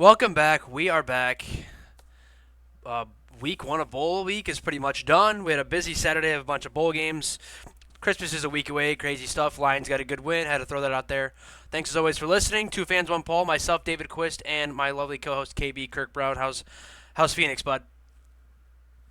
Welcome back. We are back. Uh, week one of bowl week is pretty much done. We had a busy Saturday of a bunch of bowl games. Christmas is a week away. Crazy stuff. Lions got a good win. Had to throw that out there. Thanks as always for listening. Two fans, one Paul. Myself, David Quist, and my lovely co-host KB Kirk Brown. How's Phoenix, bud?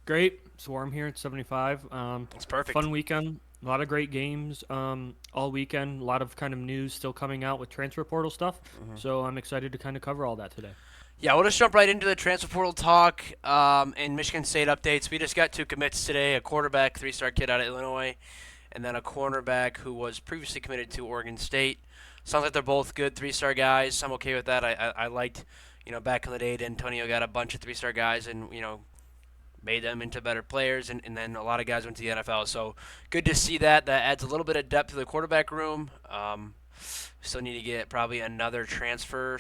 Great. Swarm here at 75. It's perfect. Fun weekend. A lot of great games all weekend. A lot of kind of news still coming out with transfer portal stuff. So I'm excited to kind of cover all that today. Yeah, we'll just jump right into the transfer portal talk and Michigan State updates. We just got two commits today: a quarterback, three-star kid out of Illinois, and then a cornerback who was previously committed to Oregon State. Sounds like they're both good three-star guys. I'm okay with that. I liked, back in the day, Antonio got a bunch of three-star guys and made them into better players, and then a lot of guys went to the NFL. So good to see that. That adds a little bit of depth to the quarterback room. Still need to get probably another transfer.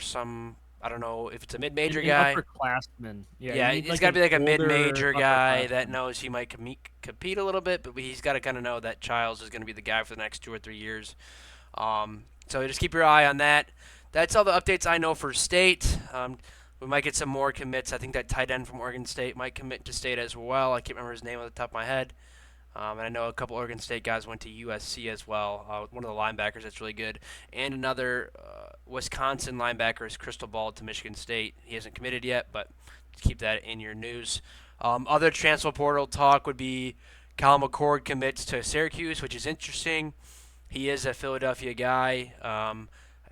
I don't know if it's a mid-major An guy. upperclassman. Yeah, you Yeah, need it's like got to an be like a older mid-major guy that upperclassman. knows he might compete a little bit, but he's got to kind of know that Childs is going to be the guy for the next 2 or 3 years. So just keep your eye on that. That's all the updates I know for State. We might get some more commits. I think that tight end from Oregon State might commit to State as well. I can't remember his name off the top of my head. And I know a couple Oregon State guys went to USC as well. One of the linebackers that's really good. And another Wisconsin linebacker is Crystal Ball to Michigan State. He hasn't committed yet, but keep that in your news. Other transfer portal talk would be Cal McCord commits to Syracuse, which is interesting. He is a Philadelphia guy.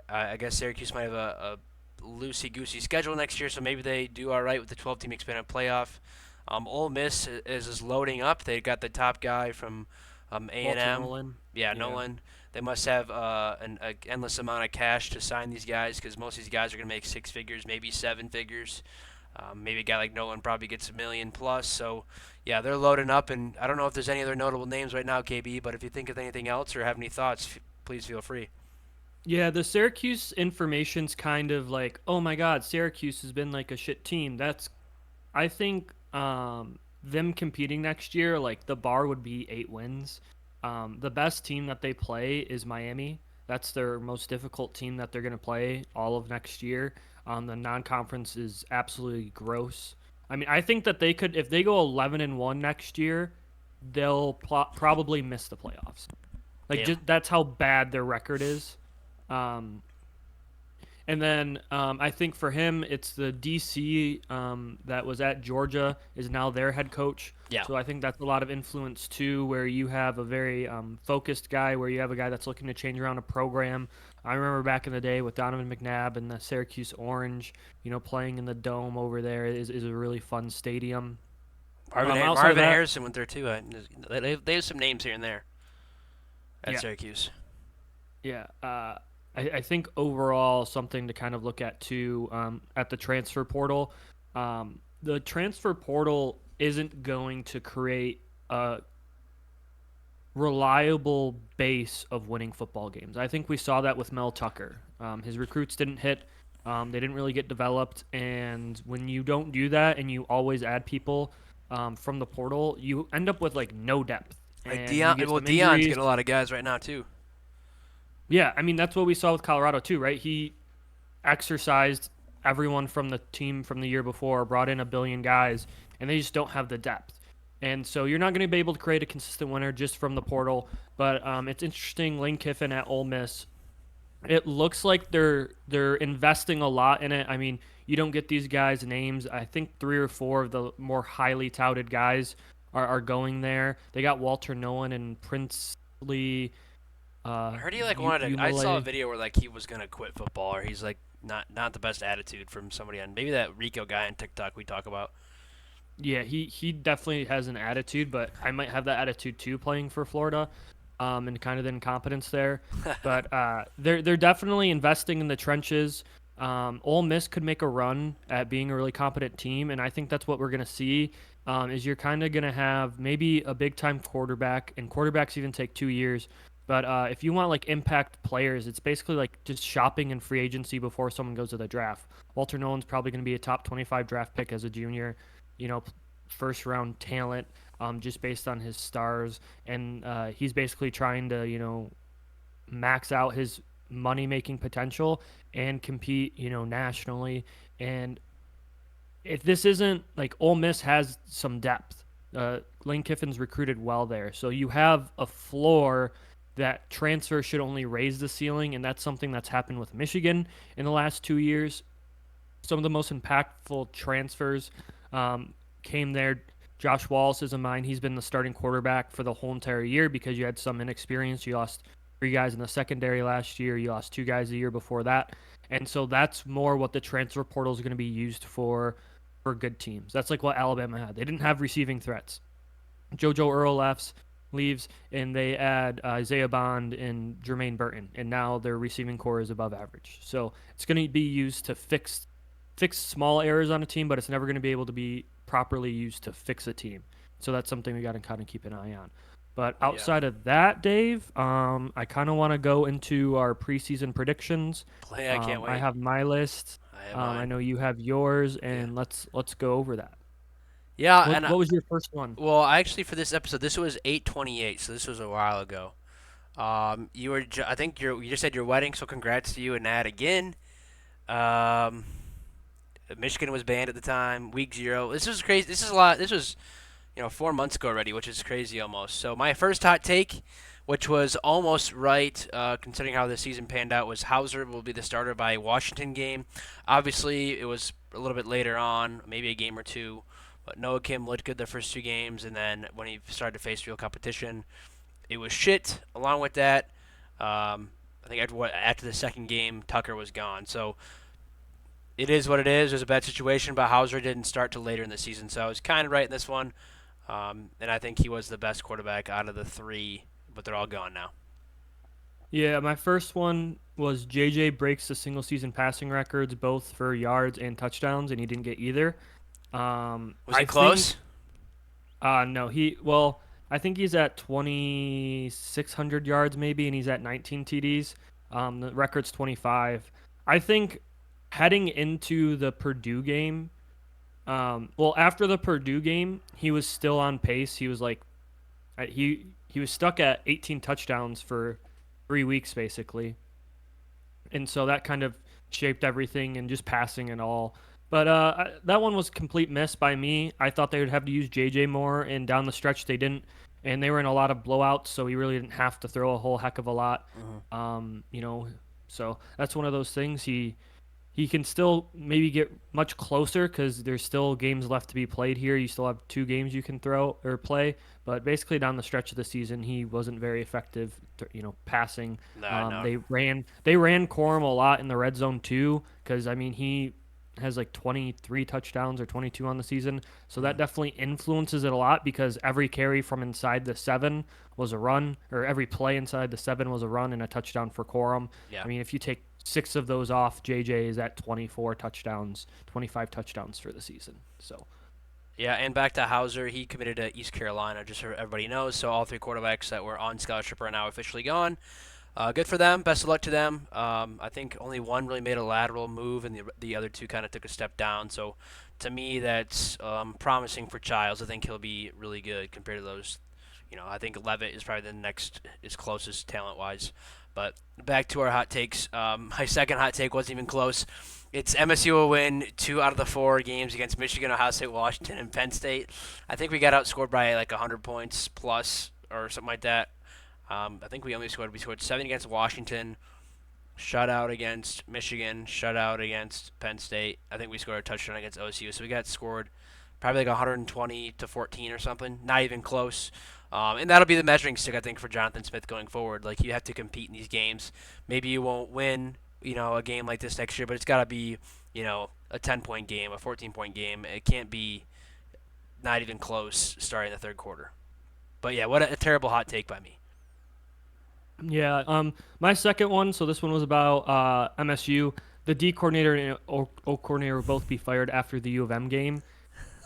I guess Syracuse might have a loosey goosey schedule next year, so maybe they do all right with the 12-team expanded playoff. Ole Miss is loading up. They got the top guy from Walter A&M. Nolan. Yeah, Yeah. Nolan. They must have an endless amount of cash to sign these guys because most of these guys are going to make six figures, maybe seven figures. Maybe a guy like Nolan probably gets a million plus. So, yeah, they're loading up. And I don't know if there's any other notable names right now, KB, but if you think of anything else or have any thoughts, please feel free. Yeah, the Syracuse information's kind of like, oh my God, Syracuse has been like a shit team. I think them competing next year, like the bar would be 8 wins. The best team that they play is Miami. That's their most difficult team that they're going to play all of next year. The non-conference is absolutely gross. I mean, I think that they could, if they go 11-1 next year, they'll probably miss the playoffs. Like, Damn. just that's how bad their record is. Um, and then I think for him, it's the DC that was at Georgia is now their head coach. Yeah. So I think that's a lot of influence too, where you have a very focused guy, where you have a guy that's looking to change around a program. I remember back in the day with Donovan McNabb and the Syracuse Orange, playing in the dome over there is a really fun stadium. Outside of Marvin that, Harrison went there too. They have some names here and there at yeah, Syracuse. yeah. I think overall something to kind of look at too at the transfer portal. The transfer portal isn't going to create a reliable base of winning football games. I think we saw that with Mel Tucker. His recruits didn't hit. They didn't really get developed, and when you don't do that and you always add people from the portal, you end up with like no depth, Like and you Dion, get well, some Dion's injuries. getting a lot of guys right now too. Yeah, I mean that's what we saw with Colorado too, right? He exercised everyone from the team from the year before, brought in a billion guys, and they just don't have the depth. And so you're not going to be able to create a consistent winner just from the portal. But it's interesting. Lane Kiffin at Ole Miss. It looks like they're investing a lot in it. I mean, you don't get these guys' names. I think three or four of the more highly touted guys are going there. They got Walter Nolan and Princely I heard he like wanted to. I saw a Umale. video where like he was gonna quit football, or he's like not the best attitude from somebody on maybe that Rico guy on TikTok we talk about. Yeah, he definitely has an attitude, but I might have that attitude too playing for Florida, and kind of the incompetence there. But they're definitely investing in the trenches. Ole Miss could make a run at being a really competent team, and I think that's what we're gonna see. Is you're kind of gonna have maybe a big time quarterback, and quarterbacks even take 2 years. But if you want like impact players, it's basically like just shopping in free agency before someone goes to the draft. Walter Nolan's probably going to be a top 25 draft pick as a junior, you know, first round talent, just based on his stars, and he's basically trying to max out his money making potential and compete, nationally. And if this isn't like Ole Miss has some depth, Lane Kiffin's recruited well there, so you have a floor that transfer should only raise the ceiling, and that's something that's happened with Michigan in the last 2 years. Some of the most impactful transfers came there. Josh Wallace is a mine. He's been the starting quarterback for the whole entire year because you had some inexperience. You lost three guys in the secondary last year. You lost two guys the year before that. And so that's more what the transfer portal is going to be used for good teams. That's like what Alabama had. They didn't have receiving threats. JoJo Earl leaves, and they add Isaiah Bond and Jermaine Burton, and now their receiving core is above average. So it's going to be used to fix small errors on a team, but it's never going to be able to be properly used to fix a team. So that's something we got to kind of keep an eye on. But Yeah. outside of that, Dave, I kind of want to go into our preseason predictions. Play. I can't I wait. have my list. I have I mine. know you have yours, Yeah. and let's go over that. Yeah, What and what was your first one? well, actually for this episode, this was 8/28, so this was a while ago. You were, I think you just had your wedding, so congrats to you and Nat again. Um, Michigan was banned at the time, week zero. This was crazy. This is a lot. This was 4 months ago already, which is crazy almost. So my first hot take, which was almost right, considering how the season panned out, was Hauser will be the starter by Washington game. Obviously, it was a little bit later on, maybe a game or two. But Noah Kim looked good the first two games, and then when he started to face real competition, it was shit. Along with that, I think after the second game, Tucker was gone. So it is what it is. It was a bad situation, but Hauser didn't start till later in the season, so I was kind of right in this one. And I think he was the best quarterback out of the three, but they're all gone now. Yeah, my first one was JJ breaks the single season passing records both for yards and touchdowns, and he didn't get either. Was he I think close? no, I think he's at 2,600 yards maybe, and he's at 19 TDs. The record's 25. I think heading into the Purdue game, well, after the Purdue game, he was still on pace. He was like, he was stuck at 18 touchdowns for 3 weeks basically, and so that kind of shaped everything and just passing and all. But that one was complete miss by me. I thought they would have to use JJ more, and down the stretch they didn't, and they were in a lot of blowouts, so he really didn't have to throw a whole heck of a lot. Mm-hmm. Um, you know, so that's one of those things. He can still maybe get much closer because there's still games left to be played here. You still have two games you can throw or play, but basically down the stretch of the season, he wasn't very effective. Passing. No, no. They ran Corum a lot in the red zone too, because I mean he has like 23 touchdowns or 22 on the season, so Mm-hmm. that definitely influences it a lot because every carry from inside the seven was a run, or every play inside the seven was a run and a touchdown for Corum. Yeah. I mean, if you take six of those off, JJ is at 24 touchdowns, 25 touchdowns for the season. So Yeah, and back to Hauser, he committed to East Carolina, just so everybody knows. So all three quarterbacks that were on scholarship are now officially gone. Good for them. Best of luck to them. I think only one really made a lateral move, and the other two kind of took a step down. So to me, that's promising for Childs. I think he'll be really good compared to those. I think Levitt is probably the next is closest talent wise. But back to our hot takes. My second hot take wasn't even close. It's MSU will win 2 out of the 4 games against Michigan, Ohio State, Washington, and Penn State. I think we got outscored by like 100 points plus or something like that. I think we scored 7 against Washington, shutout against Michigan, shutout against Penn State. I think we scored a touchdown against OSU, so we got scored probably like 120 to 14 or something. Not even close. And that'll be the measuring stick, I think, for Jonathan Smith going forward. Like you have to compete in these games. Maybe you won't win, a game like this next year, but it's got to be, a 10-point game, a 14-point game. It can't be not even close starting the third quarter. But yeah, what a terrible hot take by me. yeah, my second one. So this one was about MSU. The D coordinator and O coordinator will both be fired after the U of M game.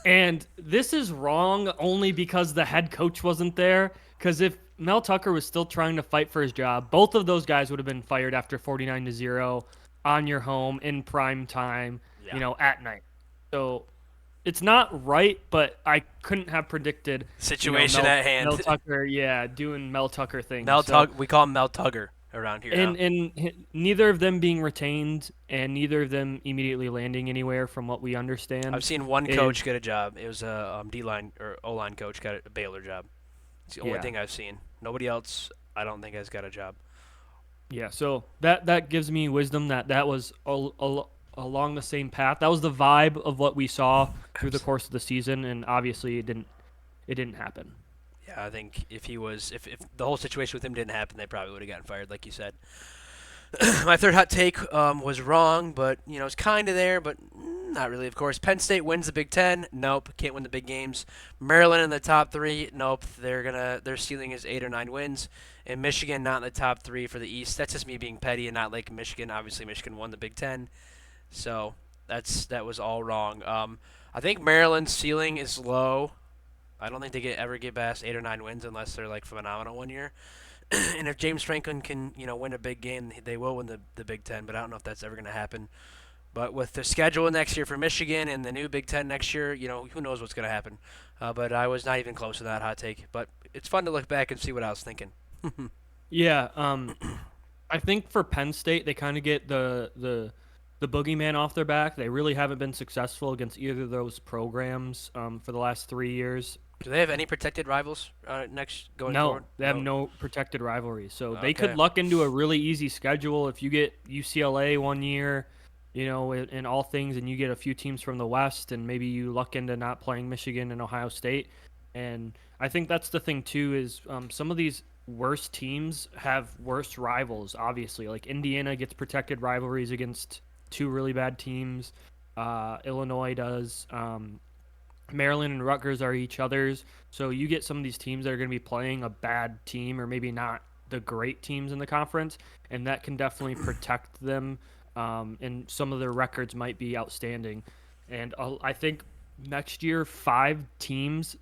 And this is wrong only because the head coach wasn't there. Because if Mel Tucker was still trying to fight for his job, both of those guys would have been fired after 49-0 on your home in prime time, Yeah. at night. So it's not right, but I couldn't have predicted, Situation Mel at hand. Tucker, yeah, doing Mel Tucker things. So We call him Mel Tugger. around here. Huh? And neither of them being retained and neither of them immediately landing anywhere from what we I've understand seen one coach is get a job. It was a D line or O line coach got a Baylor job. It's the only yeah. thing I've seen. Nobody else, I don't think, has got a job. Yeah, so that gives me wisdom that that was along the same path. That was the vibe of what we saw through the course of the season, and obviously it didn't happen. Yeah, I think if the whole situation with him didn't happen, they probably would have gotten fired, like you said. My third hot take was wrong, but it's kind of there, but not really. Of course, Penn State wins the Big Ten. Nope, can't win the big games. Maryland in the top three. Nope, their ceiling is 8 or 9 wins. And Michigan not in the top three for the East. That's just me being petty and not like Michigan. Obviously, Michigan won the Big Ten, so that was all wrong. I think Maryland's ceiling is low. I don't think they ever get past 8 or 9 wins unless they're like phenomenal one year. And if James Franklin can, win a big game, they will win the Big Ten. But I don't know if that's ever going to happen. But with the schedule next year for Michigan and the new Big Ten next year, who knows what's going to happen. But I was not even close to that hot take. But it's fun to look back and see what I was thinking. Yeah, I think for Penn State they kind of get the boogeyman off their back. They really haven't been successful against either of those programs for the last 3 years. Do they have any protected rivals next going No, forward? they have No. no protected rivalry. So they could Okay. luck into a really easy schedule if you get UCLA one year, in all things, and you get a few teams from the West, and maybe you luck into not playing Michigan and Ohio State. And I think that's the thing too is some of these worst teams have worse rivals. Obviously, like Indiana gets protected rivalries against two really bad teams. Illinois does. Maryland and Rutgers are each other's. So you get some of these teams that are going to be playing a bad team or maybe not the great teams in the conference, and that can definitely protect them. And some of their records might be outstanding. And I think next year, 5 teams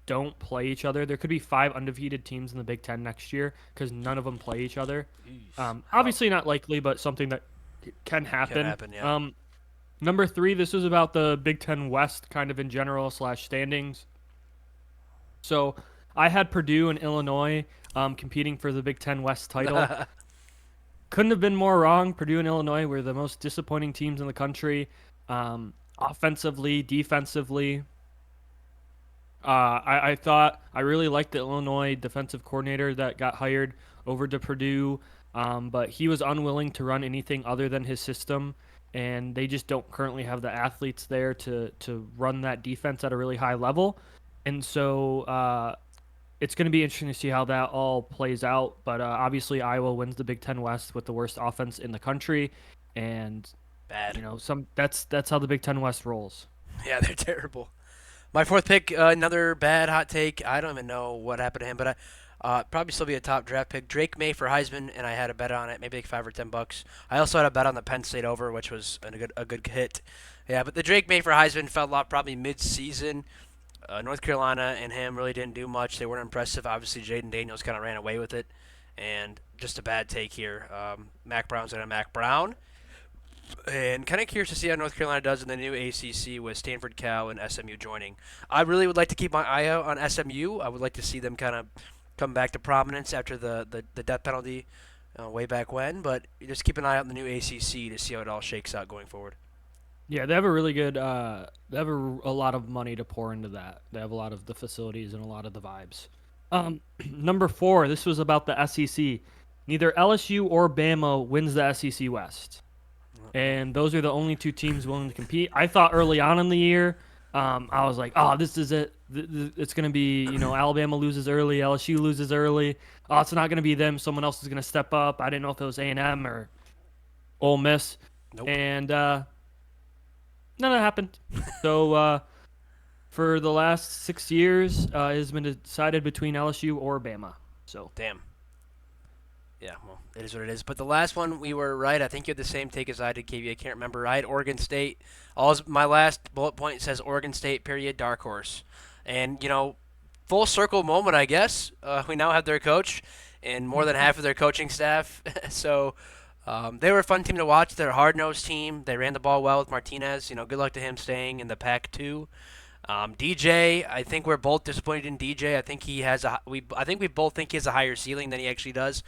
don't play each other. There could be 5 undefeated teams in the Big Ten next year because none of them play each other. Jeez. Wow. Obviously, not likely, but something that can Can happen. happen. Yeah. Number 3, this is about the Big Ten West kind of in general slash standings. So I had Purdue and Illinois competing for the Big Ten West title. Couldn't have been more wrong. Purdue and Illinois were the most disappointing teams in the country, offensively, defensively. I thought I really liked the Illinois defensive coordinator that got hired over to Purdue, but he was unwilling to run anything other than his system, and they just don't currently have the athletes there to run that defense at a really high level. And so it's going to be interesting to see how that all plays out. But obviously, Iowa wins the Big Ten West with the worst offense in the country, and Bad. that's how the Big Ten West rolls. Yeah, they're terrible. My fourth pick, another bad hot take. I don't even know what happened to him, but probably still be a top draft pick. Drake May for Heisman, and I had a bet on it, maybe like $5 or $10. I also had a bet on the Penn State over, which was a good hit. Yeah, but the Drake May for Heisman fell off probably mid-season. North Carolina and him really didn't do much. They weren't impressive. Obviously, Jaden Daniels kind of ran away with it, and just a bad take here. Mac Brown's going to Mac Brown. And kind of curious to see how North Carolina does in the new ACC with Stanford, Cal, and SMU joining. I really would like to keep my eye out on SMU. I would like to see them kind of come back to prominence after the death penalty way back when. But just keep an eye out on the new ACC to see how it all shakes out going forward. Yeah, they have a really good. They have a lot of money to pour into that. They have a lot of the facilities and a lot of the vibes. Number 4. This was about the SEC. Neither LSU or Bama wins the SEC West, and those are the only 2 teams willing to compete. I thought early on in the year, I was like, "Oh, this is it. It's going to be, Alabama loses early, LSU loses early. Oh, it's not going to be them. Someone else is going to step up." I didn't know if it was A&M or Ole Miss, Nope. and none of that happened. So for the last 6 years, it has been decided between LSU or Bama. So Damn. Yeah, well, it is what it is. But the last one, we were right. I think you had the same take as I did, KB. I can't remember. I had Oregon State. My last bullet point says Oregon State, period, dark horse. And, full circle moment, I guess. We now have their coach and more than half of their coaching staff. So they were a fun team to watch. They're a hard-nosed team. They ran the ball well with Martinez. Good luck to him staying in the Pac-2. DJ, I think we're both disappointed in DJ. I think he has I think we both think he has a higher ceiling than he actually does.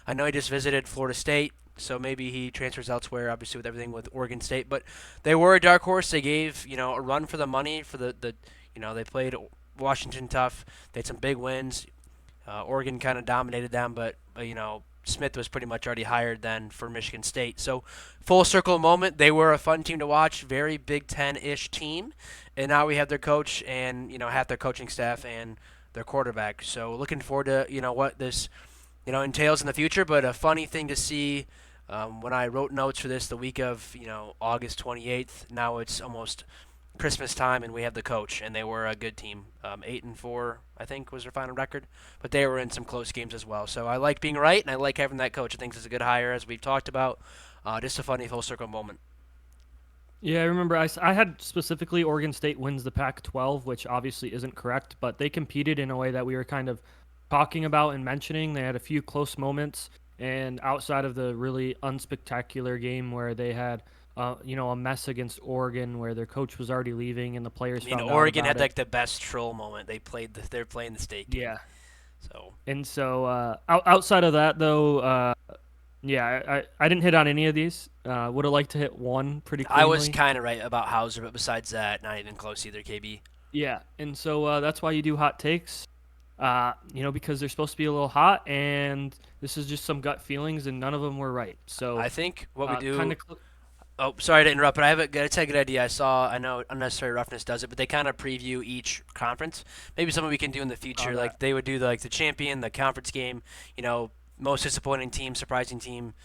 I know he just visited Florida State, so maybe he transfers elsewhere. Obviously, with everything with Oregon State, but they were a dark horse. They gave a run for the money for the they played Washington tough. They had some big wins. Oregon kind of dominated them, but Smith was pretty much already hired then for Michigan State. So full circle moment. They were a fun team to watch, very Big Ten-ish team, and now we have their coach and half their coaching staff and their quarterback. So looking forward to what this entails in the future. But a funny thing to see. When I wrote notes for this the week of August 28th, now it's almost Christmas time, and we have the coach, and they were a good team. 8-4, I think, was their final record, but they were in some close games as well. So I like being right, and I like having that coach. I think it's a good hire, as we've talked about. Just a funny full circle moment. Yeah, I remember I had specifically Oregon State wins the Pac-12, which obviously isn't correct, but they competed in a way that we were kind of talking about and mentioning. They had a few close moments, and outside of the really unspectacular game where they had, a mess against Oregon where their coach was already leaving and the players I mean, found out Oregon about had it. like the best troll moment. They're playing the state game, Yeah, so and so outside of that, though, yeah, I didn't hit on any of these. Would have liked to hit one pretty I was cleanly. kind of right about Hauser, but besides that, not even close either. KB. Yeah, and so that's why you do hot takes. Because they're supposed to be a little hot, and this is just some gut feelings, and none of them were right. So, I think what we kind do. of, Oh, sorry to interrupt, but it's a good idea. I know unnecessary roughness does it, but they kind of preview each conference. Maybe something we can do in the future. that. Like they would do the champion, the conference game. Most disappointing team, surprising team.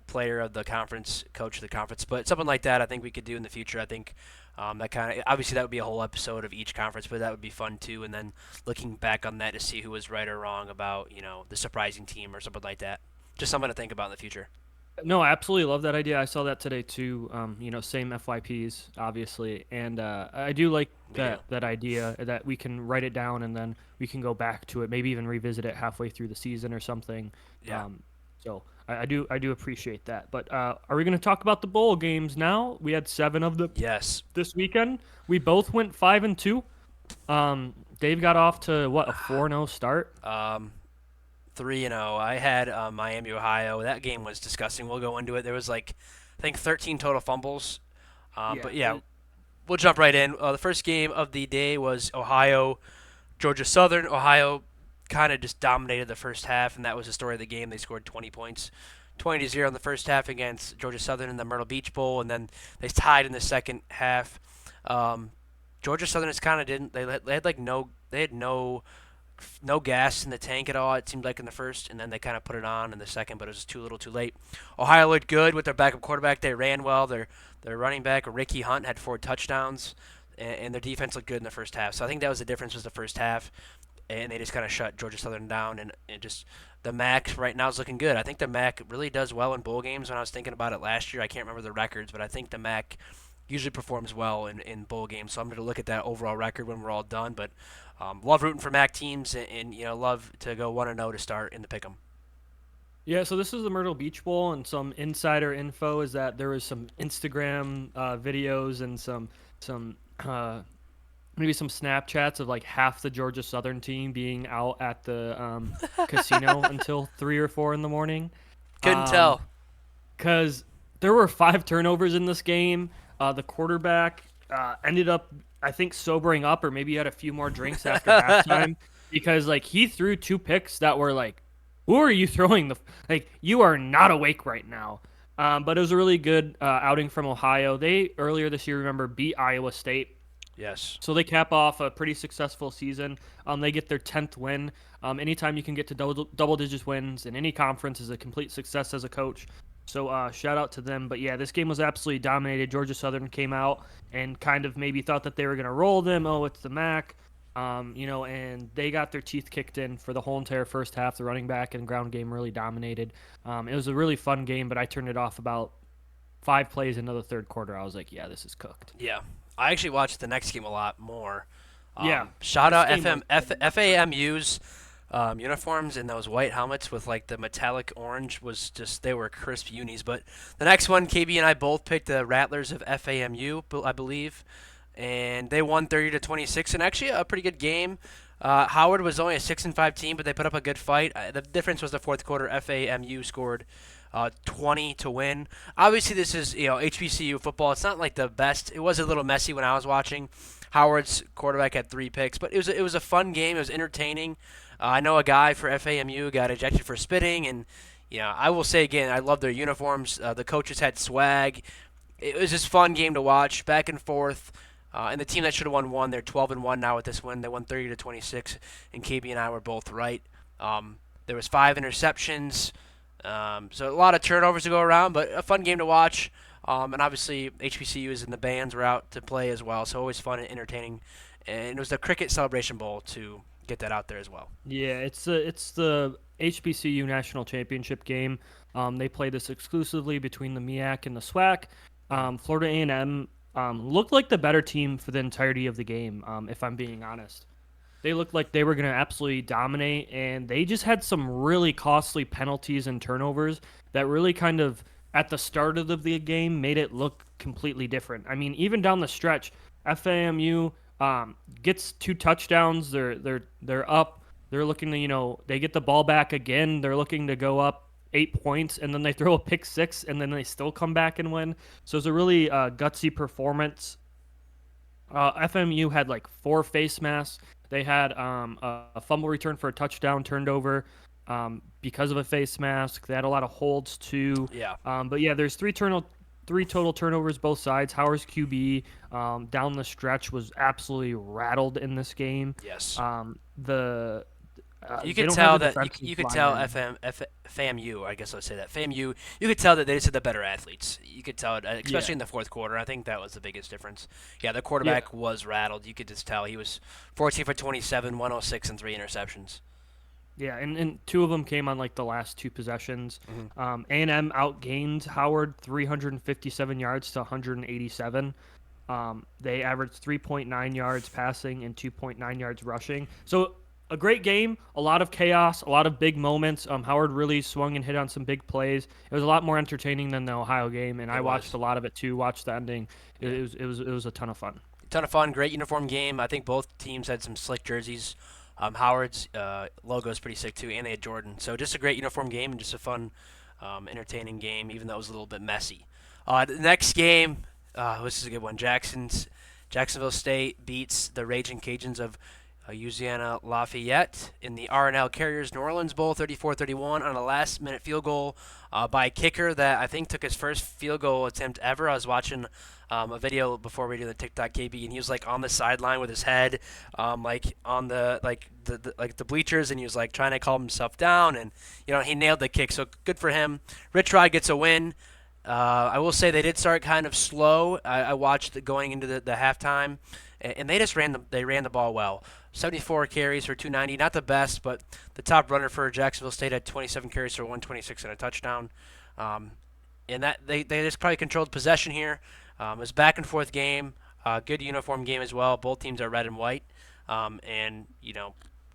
Player of the conference, coach of the conference. But something like that, I think we could do in the future. I think that kind of obviously that would be a whole episode of each conference, but that would be fun too. And then looking back on that to see who was right or wrong about the surprising team or something like that. Just something to think about in the future. No, I absolutely love that idea. I saw that today too. Same FYPs, obviously, and I do like Me too. that idea that we can write it down and then we can go back to it, maybe even revisit it halfway through the season or something. Yeah. So I do appreciate that. But are we going to talk about the bowl games now? We had 7 of them Yes. this weekend. We both went 5-2. Dave got off to what, a 4-0 start? 3-0. I had Miami, Ohio. That game was disgusting. We'll go into it. There was I think 13 total fumbles. Yeah. But yeah, we'll jump right in. The first game of the day was Ohio, Georgia Southern. Ohio kind of just dominated the first half, and that was the story of the game. They scored 20 points, 20-0 in the first half against Georgia Southern in the Myrtle Beach Bowl, and then they tied in the second half. Um, Georgia Southern just kind of didn't. They had no gas in the tank at all. It seemed like in the first, and then they kind of put it on in the second, but it was too little, too late. Ohio looked good with their backup quarterback. They ran well. Their running back Ricky Hunt had 4 touchdowns, and their defense looked good in the first half. So I think that was the difference was the first half, and they just kind of shut Georgia Southern down, and just the MAC right now is looking good. I think the MAC really does well in bowl games. When I was thinking about it last year, I can't remember the records, but I think the MAC usually performs well in bowl games. So I'm going to look at that overall record when we're all done. But love rooting for MAC teams, and love to go 1-0 to start in the pick'em. Yeah, so this is the Myrtle Beach Bowl, and some insider info is that there was some Instagram videos and some maybe some Snapchats of like half the Georgia Southern team being out at the casino until 3 or 4 in the morning, Couldn't tell. because there were 5 turnovers in this game. The quarterback ended up, I think, sobering up, or maybe he had a few more drinks after halftime because like he threw 2 picks that were like, who are you throwing like you are not awake right now. But it was a really good outing from Ohio. They earlier this year, remember, beat Iowa State, Yes. so they cap off a pretty successful season. They get their 10th win. Anytime you can get to double digits wins in any conference is a complete success as a coach. So shout out to them. But yeah, this game was absolutely dominated. Georgia Southern came out and kind of maybe thought that they were going to roll them. Oh, it's the MAC. And they got their teeth kicked in for the whole entire first half. The running back and ground game really dominated. It was a really fun game, but I turned it off about 5 plays into the third quarter. I was like, yeah, this is cooked. Yeah. I actually watched the next game a lot more. Yeah, Shout this out game was FAMU's uniforms and those white helmets with like the metallic orange was just they were crisp unis. But the next one, KB and I both picked the Rattlers of FAMU, I believe, and they won 30-26, and actually a pretty good game. Howard was only a 6-5 team, but they put up a good fight. The difference was the fourth quarter. FAMU scored 20 to win. Obviously, this is HBCU football. It's not like the best. It was a little messy when I was watching. Howard's quarterback had 3 picks, but it was a fun game. It was entertaining. I know a guy for FAMU got ejected for spitting, and I will say again, I love their uniforms. The coaches had swag. It was just fun game to watch, back and forth. And the team that should have won, they're 12-1 now with this win. They won 30-26, and KB and I were both right. There was 5 interceptions, so a lot of turnovers to go around, but a fun game to watch. And obviously HBCUs and the bands were out to play as well, so always fun and entertaining. And it was the Cricket Celebration Bowl to get that out there as well. Yeah, it's the HBCU national championship game. They play this exclusively between the MEAC and the SWAC. Florida A&M looked like the better team for the entirety of the game. If I'm being honest, they looked like they were going to absolutely dominate, and they just had some really costly penalties and turnovers that really kind of at the start of the game made it look completely different. I mean, even down the stretch, FAMU gets 2 touchdowns. They're up. They're looking to they get the ball back again. They're looking to go up 8 points, and then they throw a pick six, and then they still come back and win. So it's a really gutsy performance. FMU had like 4 face masks. They had a fumble return for a touchdown turned over because of a face mask. They had a lot of holds too. Yeah. But yeah, there's three total turnovers both sides. Howard's QB down the stretch was absolutely rattled in this game. Yes. The You they could don't have tell a that defensive you could tell lineman. FAMU. I guess I'll say that FAMU. You could tell that they just had the better athletes. You could tell it, Yeah, especially in the fourth quarter. I think that was the biggest difference. Yeah, the yeah. quarterback was rattled. You could just tell he was 14 for 27, 106, and 3 interceptions. Yeah, and 2 of them came on like the last 2 possessions. Hmm. A&M outgained Howard 357 yards to 187. They averaged 3.9 yards passing and 2.9 yards rushing. So a great game, a lot of chaos, a lot of big moments. Howard really swung and hit on some big plays. It was a lot more entertaining than the Ohio game, and I It watched was. a lot of it too. Watched the ending. It, Yeah. it was it was it was a ton of fun. Ton of fun. Great uniform game. I think both teams had some slick jerseys. Howard's logo is pretty sick too, and they had Jordan. So just a great uniform game and just a fun, entertaining game, even though it was a little bit messy. The next game, this is a good one. Jacksonville State beats the Raging Cajuns of Louisiana Lafayette in the R&L Carriers New Orleans Bowl, 34-31 on a last-minute field goal by a kicker that I think took his first field goal attempt ever. I was watching a video before we did the TikTok KB, and he was like on the sideline with his head, like on the bleachers, and he was like trying to calm himself down, and he nailed the kick. So good for him. Rich Rod gets a win. I will say they did start kind of slow. I watched going into the halftime, and they just ran the ball well. 74 carries for 290, not the best, but the top runner for Jacksonville State had 27 carries for 126 and a touchdown. Um, and that they just probably controlled possession here. It was a back and forth game, good uniform game as well. Both teams are red and white, and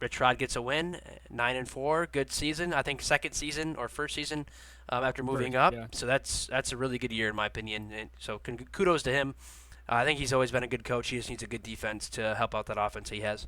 Rich Rod gets a win, 9-4, good season. I think second season or first season after moving First, up. yeah. So that's a really good year in my opinion. And so kudos to him. I think he's always been a good coach. He just needs a good defense to help out that offense he has.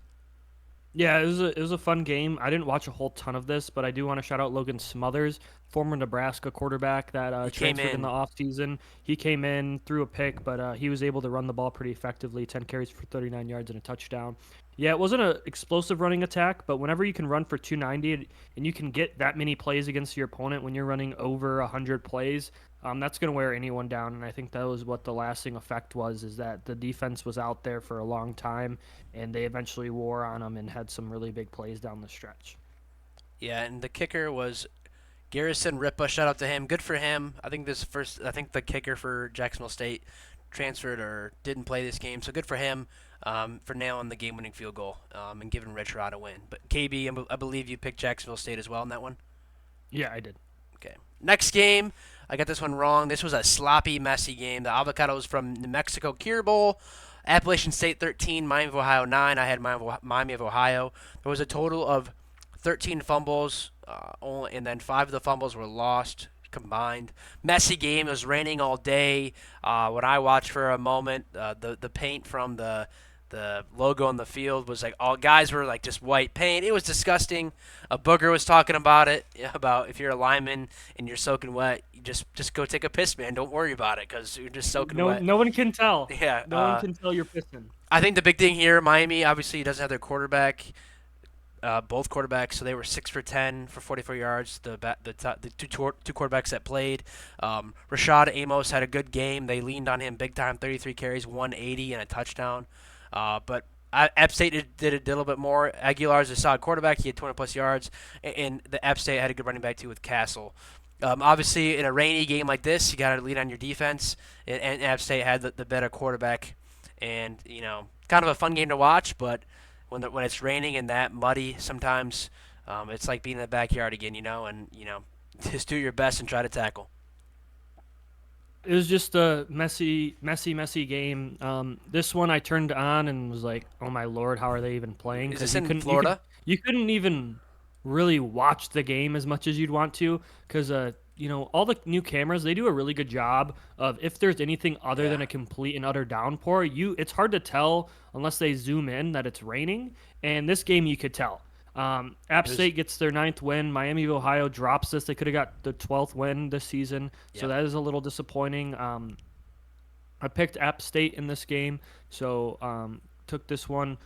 Yeah, it was a fun game. I didn't watch a whole ton of this, but I do want to shout out Logan Smothers, former Nebraska quarterback that He came transferred in in. the offseason. He came in, threw a pick, but he was able to run the ball pretty effectively, 10 carries for 39 yards and a touchdown. Yeah, it wasn't an explosive running attack, but whenever you can run for 290 and you can get that many plays against your opponent when you're running over 100 plays, that's going to wear anyone down. And I think that was what the lasting effect was, is that the defense was out there for a long time, and they eventually wore on them and had some really big plays down the stretch. Yeah, and the kicker was Garrison Ripa. Shout out to him. Good for him. I think the kicker for Jacksonville State transferred or didn't play this game, so good for him for nailing the game-winning field goal and giving Rich Rod a win. But KB, I believe you picked Jacksonville State as well in that one. Yeah, I did. Okay. Next game, I got this one wrong. This was a sloppy, messy game. The Avocados from New Mexico Cure Bowl. Appalachian State 13, Miami of Ohio 9. I had Miami of Ohio. There was a total of 13 fumbles, and then 5 of the fumbles were lost combined. Messy game. It was raining all day. When I watched for a moment, the paint from The logo on the field was like all guys were like just white paint. It was disgusting. A booger was talking about it, about if you're a lineman and you're soaking wet, you just go take a piss, man. Don't worry about it because you're just soaking No, wet. no one can tell. Yeah, No one can tell you're pissing. I think the big thing here, Miami obviously doesn't have their quarterback. Both quarterbacks, so they were 6 for 10 for 44 yards. The two quarterbacks that played, Rashad Amos had a good game. They leaned on him big time. 33 carries, 180 and a touchdown. But App State did a little bit more. Aguilar's a solid quarterback. He had 20 plus yards, and the App State had a good running back too with Castle. Obviously, in a rainy game like this, you got to lean on your defense, and App State had the better quarterback, and kind of a fun game to watch, but when it's raining and that muddy, sometimes it's like being in the backyard again, and just do your best and try to tackle. It was just a messy game. This one I turned on and was like, "Oh my lord, how are they even playing?" Is Because this in Florida? you couldn't even really watch the game as much as you'd want to, because all the new cameras, they do a really good job of, if there's anything other Yeah. than a complete and utter downpour, it's hard to tell unless they zoom in that it's raining. And this game you could tell. App It was. State gets their ninth win. Miami of Ohio drops this. They could have got the 12th win this season, so Yep. that is a little disappointing. I picked App State in this game, so took this one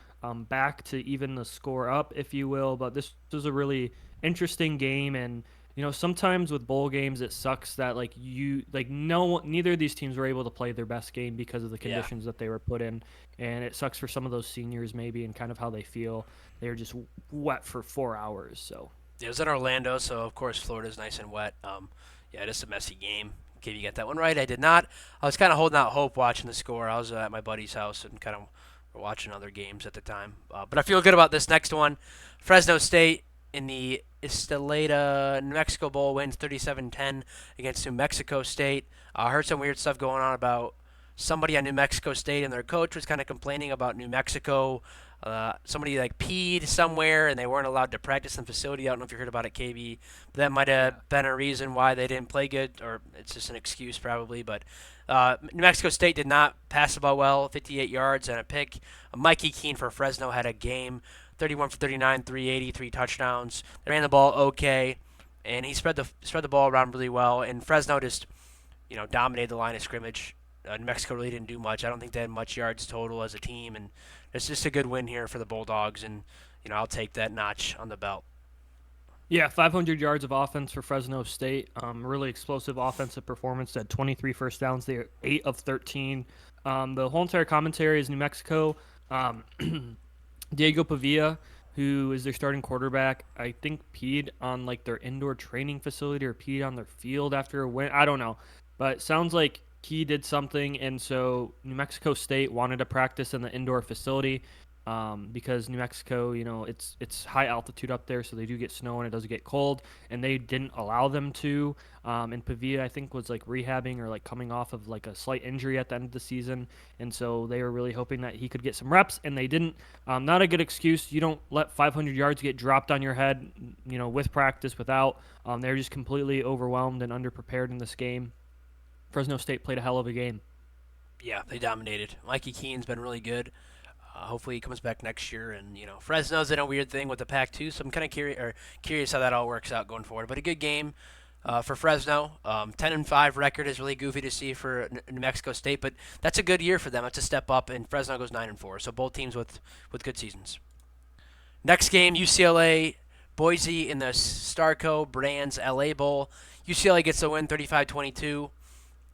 back to even the score up, if you will. But this was a really interesting game, and sometimes with bowl games, it sucks that neither of these teams were able to play their best game because of the Yeah. conditions that they were put in, and it sucks for some of those seniors maybe and kind of how they feel. They were just wet for 4 hours, so. It was in Orlando, so of course Florida's nice and wet. Yeah, just a messy game. Okay, you got that one right. I did not. I was kind of holding out hope watching the score. I was at my buddy's house and kind of watching other games at the time. But I feel good about this next one. Fresno State in the Estelada New Mexico Bowl wins 37-10 against New Mexico State. I heard some weird stuff going on about somebody on New Mexico State, and their coach was kind of complaining about New Mexico. Somebody like peed somewhere and they weren't allowed to practice in the facility. I don't know if you heard about it, KB. But that might Yeah. have been a reason why they didn't play good, or it's just an excuse probably. But New Mexico State did not pass the ball well, 58 yards and a pick. Mikey Keene for Fresno had a game, 31 for 39, 380, three touchdowns. They ran the ball okay, and he spread the ball around really well. And Fresno just dominated the line of scrimmage. New Mexico really didn't do much. I don't think they had much yards total as a team, and it's just a good win here for the Bulldogs, and I'll take that notch on the belt. Yeah, 500 yards of offense for Fresno State. Really explosive offensive performance. Had 23 first downs. They are 8 of 13. The whole entire commentary is New Mexico. Um, Diego Pavia, who is their starting quarterback, I think peed on like their indoor training facility or peed on their field after a win. I don't know, but it sounds like he did something, and so New Mexico State wanted to practice in the indoor facility. Because New Mexico, it's high altitude up there, so they do get snow and it does get cold, and they didn't allow them to. And Pavia, I think, was like rehabbing or like coming off of like a slight injury at the end of the season, and so they were really hoping that he could get some reps, and they didn't. Not a good excuse. You don't let 500 yards get dropped on your head, with practice, without. They're just completely overwhelmed and underprepared in this game. Fresno State played a hell of a game. Yeah, they dominated. Mikey Keene's been really good. Hopefully he comes back next year, and Fresno's in a weird thing with the Pac-2, so I'm kind of curious how that all works out going forward. But a good game for Fresno. 10-5 record is really goofy to see for New Mexico State, but that's a good year for them. It's a step up, and Fresno goes 9-4. So both teams with good seasons. Next game, UCLA Boise in the Starco Brands LA Bowl. UCLA gets the win, 35-22.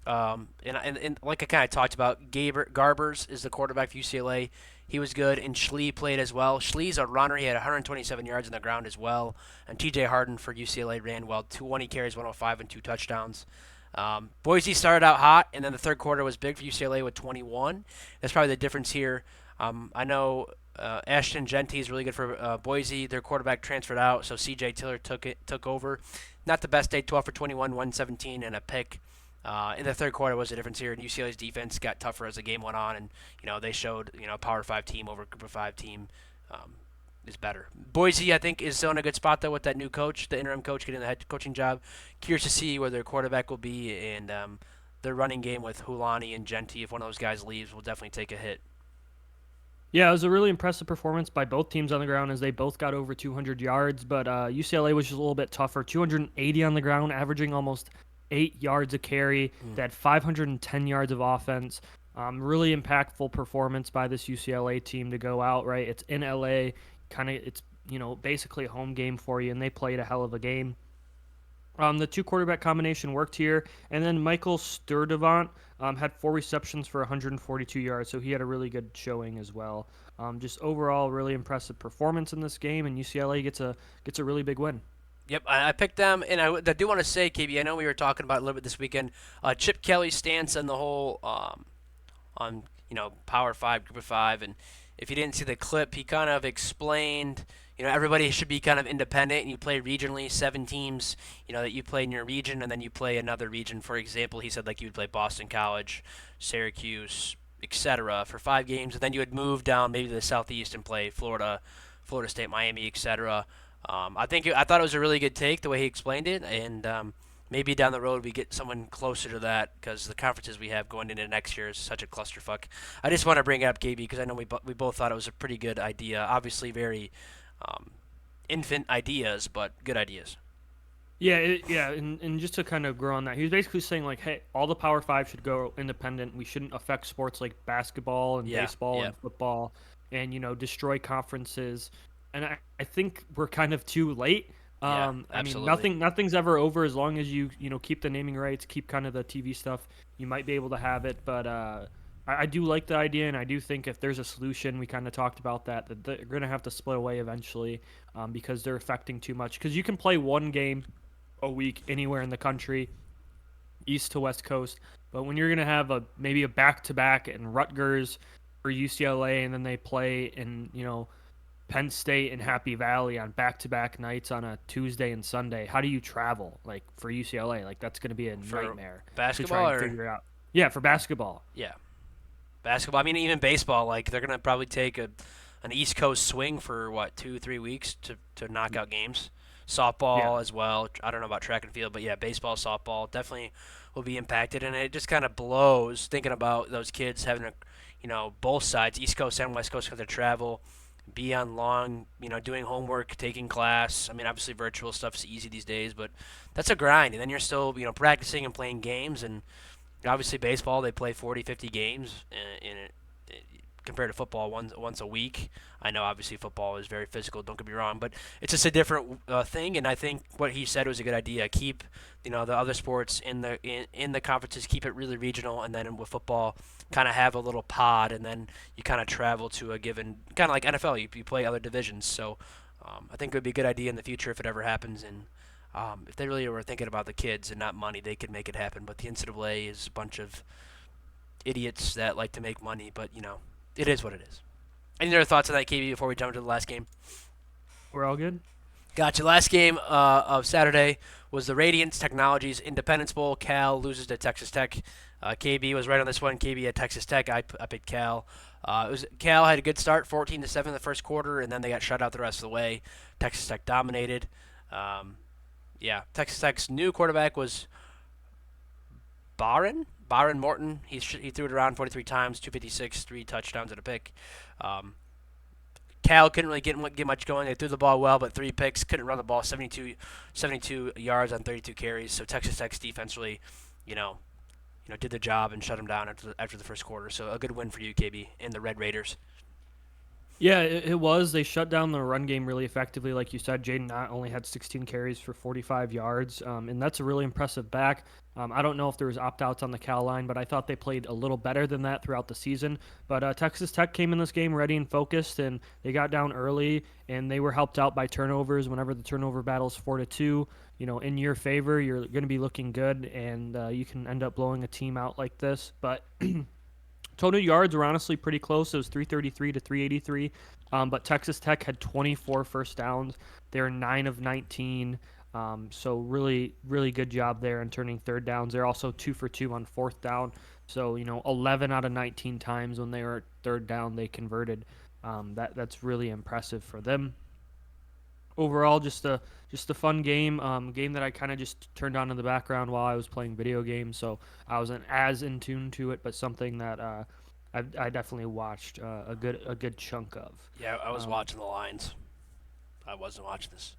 And like I kind of talked about, Garbers is the quarterback for UCLA. He was good, and Schlee played as well. Schlee's a runner. He had 127 yards on the ground as well. And TJ Harden for UCLA ran well, 20 carries, 105, and two touchdowns. Boise started out hot, and then the third quarter was big for UCLA with 21. That's probably the difference here. I know Ashton Genty is really good for Boise. Their quarterback transferred out, so CJ Tiller took over. Not the best day, 12 for 21, 117, and a pick. In the third quarter was the difference here, and UCLA's defense got tougher as the game went on, and they showed Power 5 team over Group of 5 team is better. Boise, I think, is still in a good spot though with that new coach, the interim coach getting the head coaching job. Curious to see where their quarterback will be, and their running game with Hulani and Genty. If one of those guys leaves, will definitely take a hit. Yeah, it was a really impressive performance by both teams on the ground as they both got over 200 yards, but UCLA was just a little bit tougher. 280 on the ground, averaging almost 8 yards a carry. Mm. They had 510 yards of offense. Really impactful performance by this UCLA team to go out, right? It's in LA, kind of, it's, basically a home game for you, and they played a hell of a game. The two quarterback combination worked here, and then Michael Sturdivant had 4 receptions for 142 yards, so he had a really good showing as well. Just overall, really impressive performance in this game, and UCLA gets a really big win. Yep, I picked them, and I do want to say, KB, I know we were talking about it a little bit this weekend. Chip Kelly's stance on the whole on Power Five, Group of Five, and if you didn't see the clip, he kind of explained, everybody should be kind of independent, and you play regionally, 7 teams, that you play in your region, and then you play another region. For example, he said like you would play Boston College, Syracuse, etc. for 5 games, and then you would move down maybe to the southeast and play Florida, Florida State, Miami, etc. I thought it was a really good take the way he explained it, and maybe down the road we get someone closer to that because the conferences we have going into next year is such a clusterfuck. I just want to bring it up, KB, because I know we both thought it was a pretty good idea. Obviously, very um, infant ideas, but good ideas. Yeah, and just to kind of grow on that, he was basically saying like, hey, all the Power Five should go independent. We shouldn't affect sports like basketball and Yeah, baseball yeah, and football, and destroy conferences. And I think we're kind of too late. yeah, I mean, absolutely. nothing's ever over as long as you keep the naming rights, keep kind of the TV stuff. You might be able to have it, but I do like the idea, and I do think if there's a solution, we kind of talked about that they're gonna have to split away eventually, because they're affecting too much. Because you can play one game a week anywhere in the country, east to west coast. But when you're gonna have a maybe a back to back in Rutgers or UCLA, and then they play in Penn State and Happy Valley on back to back nights on a Tuesday and Sunday, how do you travel like for UCLA? Like that's gonna be a For nightmare to try basketball, and or figure out. Yeah, for basketball. yeah, basketball. I mean, even baseball. Like they're gonna probably take an East Coast swing for what 2 3 weeks to knock out games. Yeah. Softball as well. I don't know about track and field, but yeah, baseball, softball definitely will be impacted, and it just kind of blows thinking about those kids having to, both sides, East Coast and West Coast, have to travel, be on long, doing homework, taking class. I mean, obviously virtual stuff's easy these days, but that's a grind, and then you're still, practicing and playing games, and obviously baseball they play 40, 50 games in it compared to football once a week. I know obviously football is very physical. Don't get me wrong, but it's just a different thing. And I think what he said was a good idea. Keep the other sports in the conferences. Keep it really regional, and then with football, kind of have a little pod, and then you kind of travel to a given kind of like NFL. You play other divisions. So I think it would be a good idea in the future if it ever happens. And if they really were thinking about the kids and not money, they could make it happen. But the NCAA is a bunch of idiots that like to make money. But it is what it is. Any other thoughts on that, KB, before we jump into the last game? We're all good. Gotcha. Last game of Saturday was the Radiance Technologies Independence Bowl. Cal loses to Texas Tech. KB was right on this one. KB had Texas Tech. I picked Cal. Cal had a good start, 14-7 in the first quarter, and then they got shut out the rest of the way. Texas Tech dominated. Um, yeah, Texas Tech's new quarterback was Byron Morton. He threw it around 43 times, 256, 3 touchdowns and a pick. Um, Cal couldn't really get much going. They threw the ball well, but 3 picks. Couldn't run the ball. 72 yards on 32 carries. So Texas Tech's defense really, you know, did the job and shut them down after the first quarter. So a good win for you, KB, and the Red Raiders. Yeah, it was. They shut down the run game really effectively. Like you said, Jaden Knott only had 16 carries for 45 yards, and that's a really impressive back. I don't know if there was opt-outs on the Cal line, but I thought they played a little better than that throughout the season. But Texas Tech came in this game ready and focused, and they got down early, and they were helped out by turnovers. Whenever the turnover battle's 4-2, in your favor, you're going to be looking good, and you can end up blowing a team out like this. But total yards were honestly pretty close. It was 333 to 383. But Texas Tech had 24 first downs. They were 9 of 19. So really, really good job there in turning third downs. They're also 2 for 2 on fourth down. So 11 out of 19 times when they were third down, they converted. That's really impressive for them. Overall, just a fun game. Game that I kind of just turned on in the background while I was playing video games. So I wasn't as in tune to it, but something that I definitely watched a good chunk of. Yeah, I was Um, watching the lines. I wasn't watching this.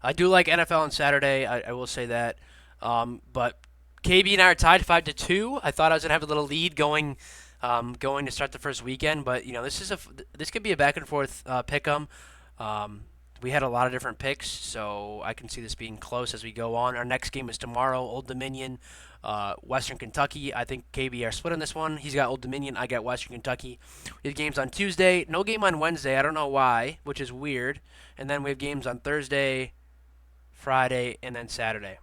I do like NFL on Saturday. I will say that. But KB and I are tied 5-2. I thought I was gonna have a little lead going to start the first weekend, but this could be a back and forth pick 'em. Um, we had a lot of different picks, so I can see this being close as we go on. Our next game is tomorrow, Old Dominion, Western Kentucky. I think KB are split on this one. He's got Old Dominion. I got Western Kentucky. We have games on Tuesday. No game on Wednesday. I don't know why, which is weird. And then we have games on Thursday, Friday, and then Saturday.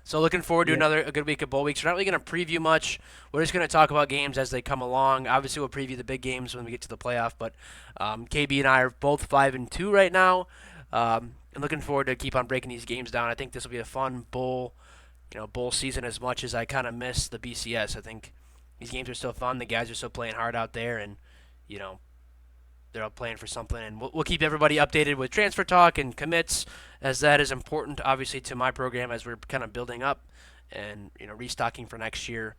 So looking forward to yeah, another a good week of bowl weeks. We're not really going to preview much. We're just going to talk about games as they come along. Obviously, we'll preview the big games when we get to the playoff. But KB and I are both 5-2 right now, and looking forward to keep on breaking these games down. I think this will be a fun bowl season as much as I kind of miss the BCS. I think these games are still fun. The guys are still playing hard out there, and you know they're all playing for something. And we'll keep everybody updated with transfer talk and commits, as that is important, obviously, to my program as we're kind of building up and restocking for next year.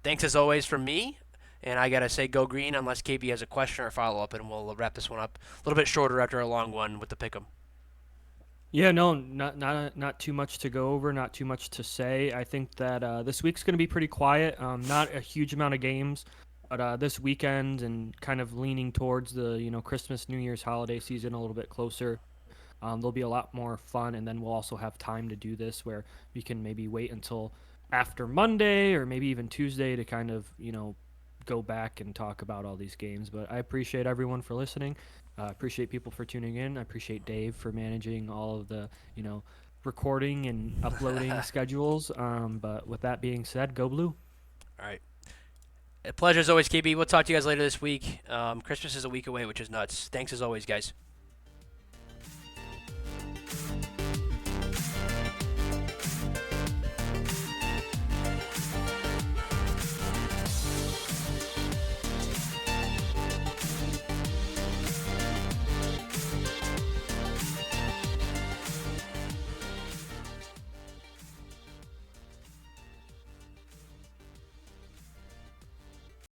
Thanks as always from me. And I gotta say, go green unless KB has a question or follow up, and we'll wrap this one up a little bit shorter after a long one with the pick'em. yeah, no, not too much to go over, not too much to say. I think that this week's going to be pretty quiet. Not a huge amount of games, but this weekend and kind of leaning towards the Christmas, New Year's holiday season a little bit closer. There'll be a lot more fun, and then we'll also have time to do this where we can maybe wait until after Monday or maybe even Tuesday to kind of go back and talk about all these games. But I appreciate everyone for listening. Appreciate people for tuning in. I appreciate Dave for managing all of the recording and uploading schedules. But with that being said, go blue. All right. A pleasure as always, KB. We'll talk to you guys later this week. Christmas is a week away, which is nuts. Thanks as always, guys.